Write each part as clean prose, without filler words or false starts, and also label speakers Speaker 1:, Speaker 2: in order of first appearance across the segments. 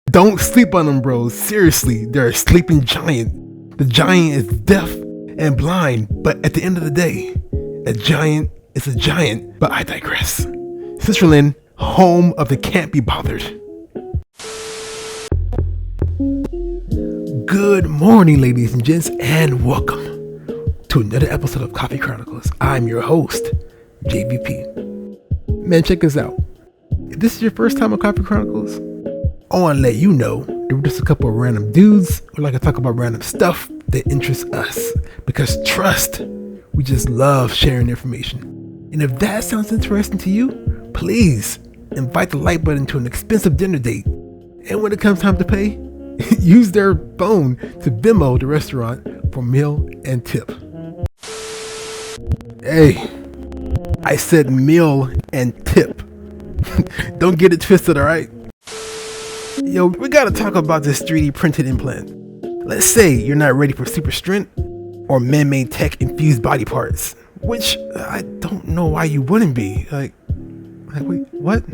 Speaker 1: Don't sleep on them, bros. Seriously, they're a sleeping giant. The giant is deaf and blind, but at the end of the day, a giant is a giant. But I digress. Switzerland, home of the can't be bothered. Good morning, ladies and gents, and welcome to another episode of Coffee Chronicles. I'm your host, JVP. Man, check this out. If this is your first time on Coffee Chronicles, I want to let you know that we're just a couple of random dudes who like to talk about random stuff that interests us. Because trust, we just love sharing information. And if that sounds interesting to you, please invite the like button to an expensive dinner date. And when it comes time to pay, use their phone to Venmo the restaurant for meal and tip. Hey, I said meal and tip. Don't get it twisted, alright? Yo, we gotta talk about this 3D printed implant. Let's say you're not ready for super strength or man-made tech infused body parts, which I don't know why you wouldn't be. Like wait, what?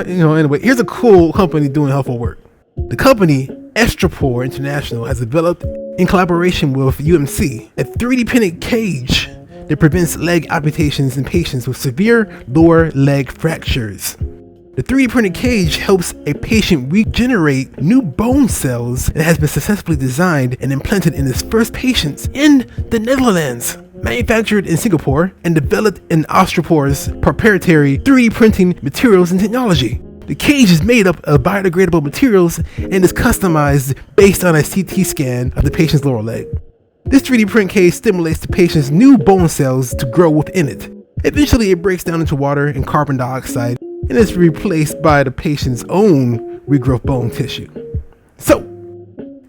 Speaker 1: Anyway, here's a cool company doing helpful work. The company Osteopore International has developed, in collaboration with UMC, a 3D printed cage that prevents leg amputations in patients with severe lower leg fractures. The 3D printed cage helps a patient regenerate new bone cells and has been successfully designed and implanted in its first patients in the Netherlands. Manufactured in Singapore and developed in Osteopore's proprietary 3D printing materials and technology. The cage is made up of biodegradable materials and is customized based on a CT scan of the patient's lower leg. This 3D print cage stimulates the patient's new bone cells to grow within it. Eventually, it breaks down into water and carbon dioxide and is replaced by the patient's own regrowth bone tissue. So,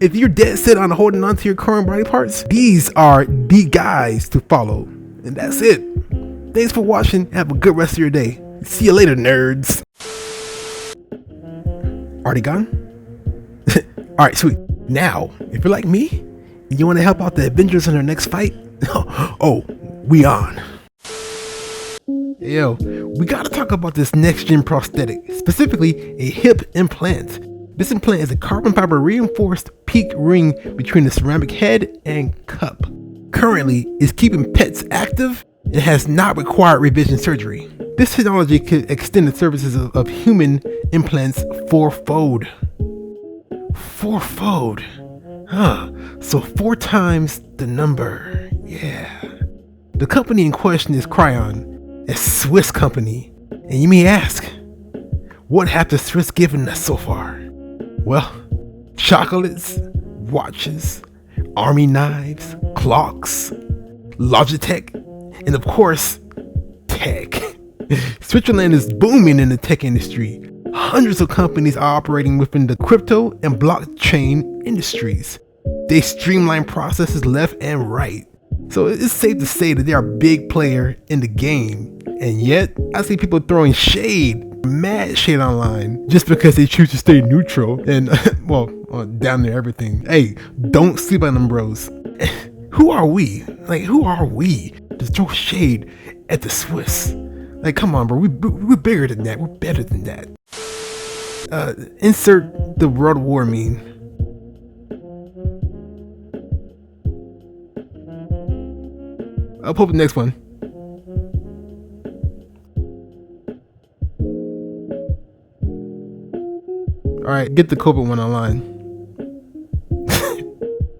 Speaker 1: if you're dead set on holding on to your current body parts, these are the guys to follow. And that's it. Thanks for watching. Have a good rest of your day. See you later, nerds. Already gone? Alright, sweet. Now, if you're like me, and you want to help out the Avengers in their next fight, oh, we on. Yo, we gotta talk about this next gen prosthetic, specifically a hip implant. This implant is a carbon fiber reinforced PEEK ring between the ceramic head and cup. Currently, is keeping pets active and has not required revision surgery. This technology could extend the services of human implants fourfold. Fourfold. So 4 times the number. Yeah. The company in question is Kryo, a Swiss company. And you may ask, what have the Swiss given us so far? Well, chocolates, watches, army knives, clocks, Logitech, and of course, tech. Switzerland is booming in the tech industry. Hundreds of companies are operating within the crypto and blockchain industries. They streamline processes left and right. So it's safe to say that they are a big player in the game. And yet, I see people throwing shade, mad shade online, just because they choose to stay neutral and, well, damn near everything. Hey, don't sleep on them, bros. Who are we? Who are we to throw shade at the Swiss? Come on, bro. We're bigger than that. We're better than that. Insert the World War meme. I'll put the next one. Alright, get the COVID one online.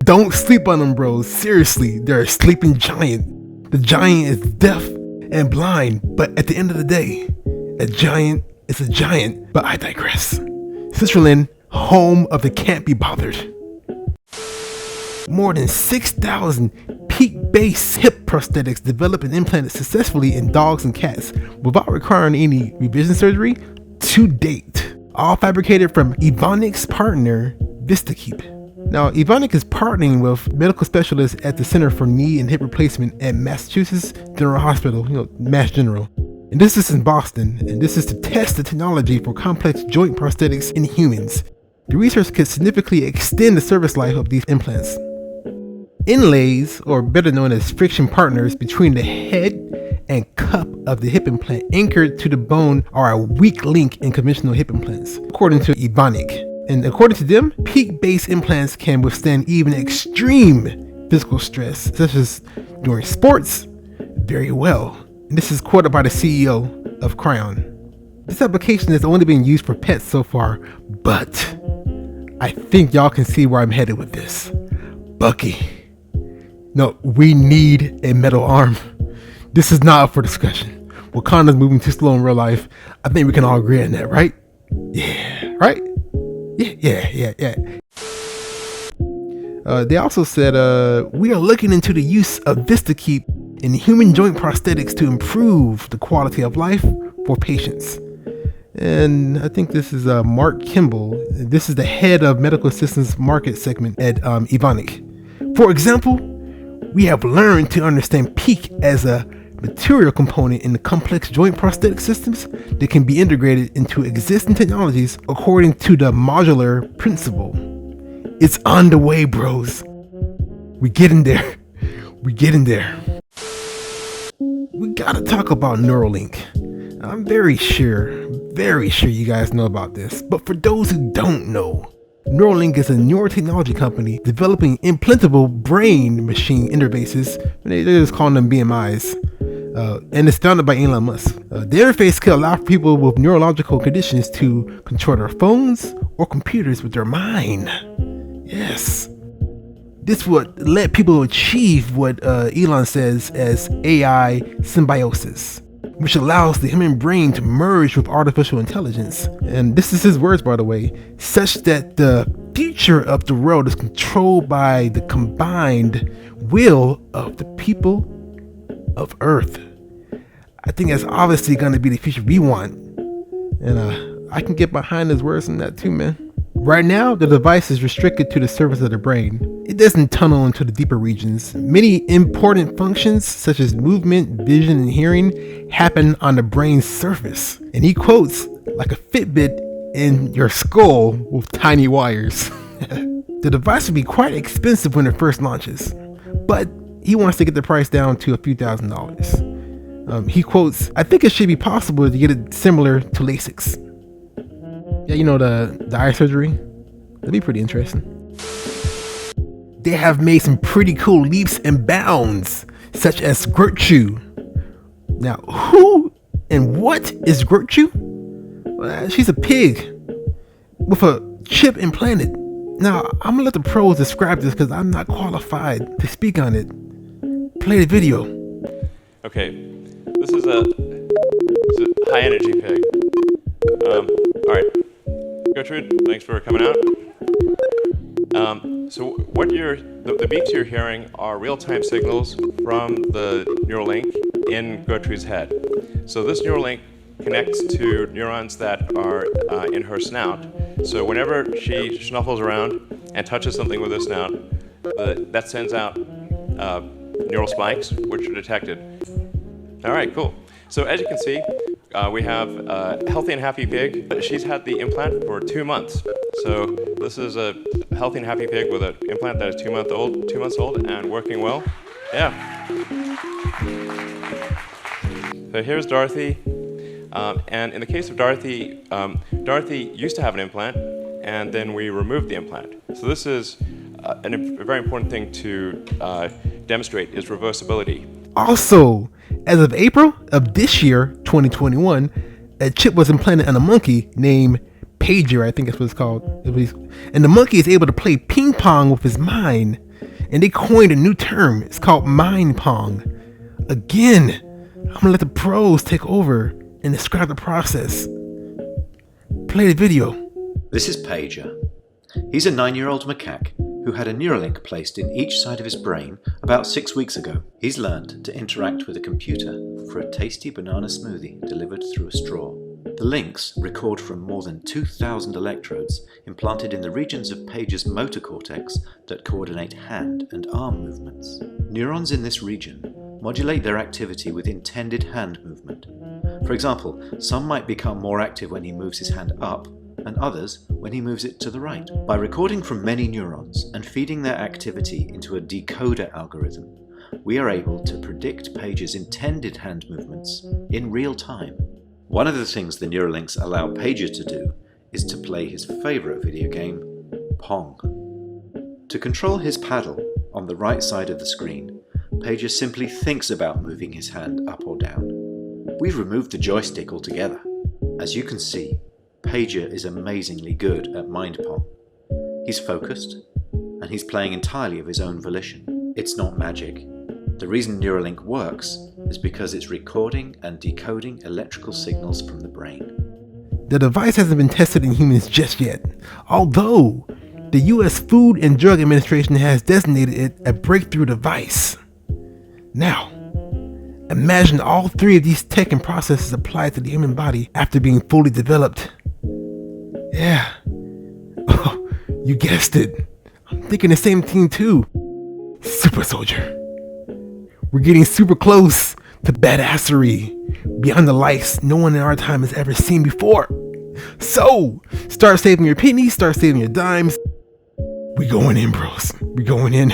Speaker 1: Don't sleep on them, bros. Seriously, they're a sleeping giant. The giant is deaf and blind, but at the end of the day, a giant is a giant. But I digress. Switzerland, home of the can't be bothered. More than 6,000 PEEK-based hip prosthetics developed and implanted successfully in dogs and cats without requiring any revision surgery to date. All fabricated from Evonik's partner, VistaKeep. Now, Evonik is partnering with medical specialists at the Center for Knee and Hip Replacement at Massachusetts General Hospital, Mass General. And this is in Boston, and this is to test the technology for complex joint prosthetics in humans. The research could significantly extend the service life of these implants. Inlays, or better known as friction partners, between the head and cup of the hip implant anchored to the bone are a weak link in conventional hip implants, according to Evonik. And according to them, peak-based implants can withstand even extreme physical stress, such as during sports, very well. And this is quoted by the CEO of Kryo. This application has only been used for pets so far, but I think y'all can see where I'm headed with this. Bucky. No, we need a metal arm. This is not up for discussion. Wakanda's moving too slow in real life. I think we can all agree on that, right? Yeah, right? Yeah. They also said, we are looking into the use of VistaKeep in human joint prosthetics to improve the quality of life for patients. And I think this is Mark Kimball. This is the head of medical assistance market segment at Evonik. For example, we have learned to understand PEEK as a material component in the complex joint prosthetic systems that can be integrated into existing technologies according to the modular principle. It's on the way, bros. We getting there. We gotta talk about Neuralink. I'm very sure you guys know about this, but for those who don't know, Neuralink is a neurotechnology company developing implantable brain-machine interfaces. They're just calling them BMIs. And it's founded by Elon Musk. The interface could allow people with neurological conditions to control their phones or computers with their mind. Yes. This would let people achieve what Elon says as AI symbiosis, which allows the human brain to merge with artificial intelligence. And this is his words, by the way, such that the future of the world is controlled by the combined will of the people of Earth. I think that's obviously going to be the future we want. And I can get behind his words on that too, man. Right now, the device is restricted to the surface of the brain. It doesn't tunnel into the deeper regions. Many important functions, such as movement, vision, and hearing, happen on the brain's surface. And he quotes, like a Fitbit in your skull with tiny wires. The device will be quite expensive when it first launches, but he wants to get the price down to a few $1,000s. He quotes, I think it should be possible to get it similar to LASIK's. Yeah, you know, the eye surgery. That'd be pretty interesting. They have made some pretty cool leaps and bounds, such as Gertrude. Now, who and what is Gertrude? Well, she's a pig with a chip implanted. Now, I'm gonna let the pros describe this because I'm not qualified to speak on it. Play the video.
Speaker 2: Okay, this is a high energy pig. All right, Gertrude, thanks for coming out. So what the beeps you're hearing are real-time signals from the Neuralink in Gertrude's head. So this Neuralink connects to neurons that are in her snout. So whenever she snuffles around and touches something with her snout, that sends out neural spikes, which are detected. All right, cool. So as you can see, we have a healthy and happy pig. She's had the implant for 2 months. So this is a healthy and happy pig with an implant that is 2 months old and working well. Yeah. So here's Dorothy. And in the case of Dorothy, Dorothy used to have an implant, and then we removed the implant. So this is a very important thing to demonstrate is reversibility.
Speaker 1: Also, as of April of this year, 2021, a chip was implanted on a monkey named Pager, I think that's what it's called. And the monkey is able to play ping pong with his mind. And they coined a new term. It's called mind pong. Again, I'm gonna let the pros take over and describe the process. Play the video.
Speaker 3: This is Pager. He's a 9-year-old macaque who had a Neuralink placed in each side of his brain about 6 weeks ago. He's learned to interact with a computer for a tasty banana smoothie delivered through a straw. The links record from more than 2,000 electrodes implanted in the regions of Pager's motor cortex that coordinate hand and arm movements. Neurons in this region modulate their activity with intended hand movement. For example, some might become more active when he moves his hand up, and others when he moves it to the right. By recording from many neurons and feeding their activity into a decoder algorithm, we are able to predict Page's intended hand movements in real time. One of the things the Neuralinks allow Pager to do is to play his favourite video game, Pong. To control his paddle on the right side of the screen, Pager simply thinks about moving his hand up or down. We've removed the joystick altogether. As you can see, Pager is amazingly good at mind Pong. He's focused, and he's playing entirely of his own volition. It's not magic. The reason Neuralink works is because it's recording and decoding electrical signals from the brain.
Speaker 1: The device hasn't been tested in humans just yet, although the US Food and Drug Administration has designated it a breakthrough device. Now, imagine all three of these tech and processes applied to the human body after being fully developed. Yeah. Oh, you guessed it. I'm thinking the same thing too. Super soldier. We're getting super close to badassery, beyond the likes no one in our time has ever seen before. So, start saving your pennies, start saving your dimes. We going in, bros. We going in.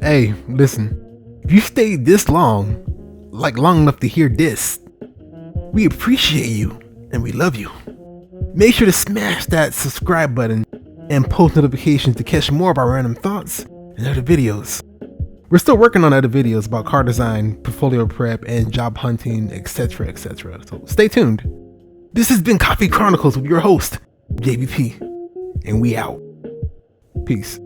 Speaker 1: Hey, listen. If you stayed this long, like long enough to hear this, we appreciate you and we love you. Make sure to smash that subscribe button and post notifications to catch more of our random thoughts and other videos. We're still working on other videos about car design, portfolio prep, and job hunting, etc., etc. So stay tuned. This has been Coffee Chronicles with your host, JVP, and we out. Peace.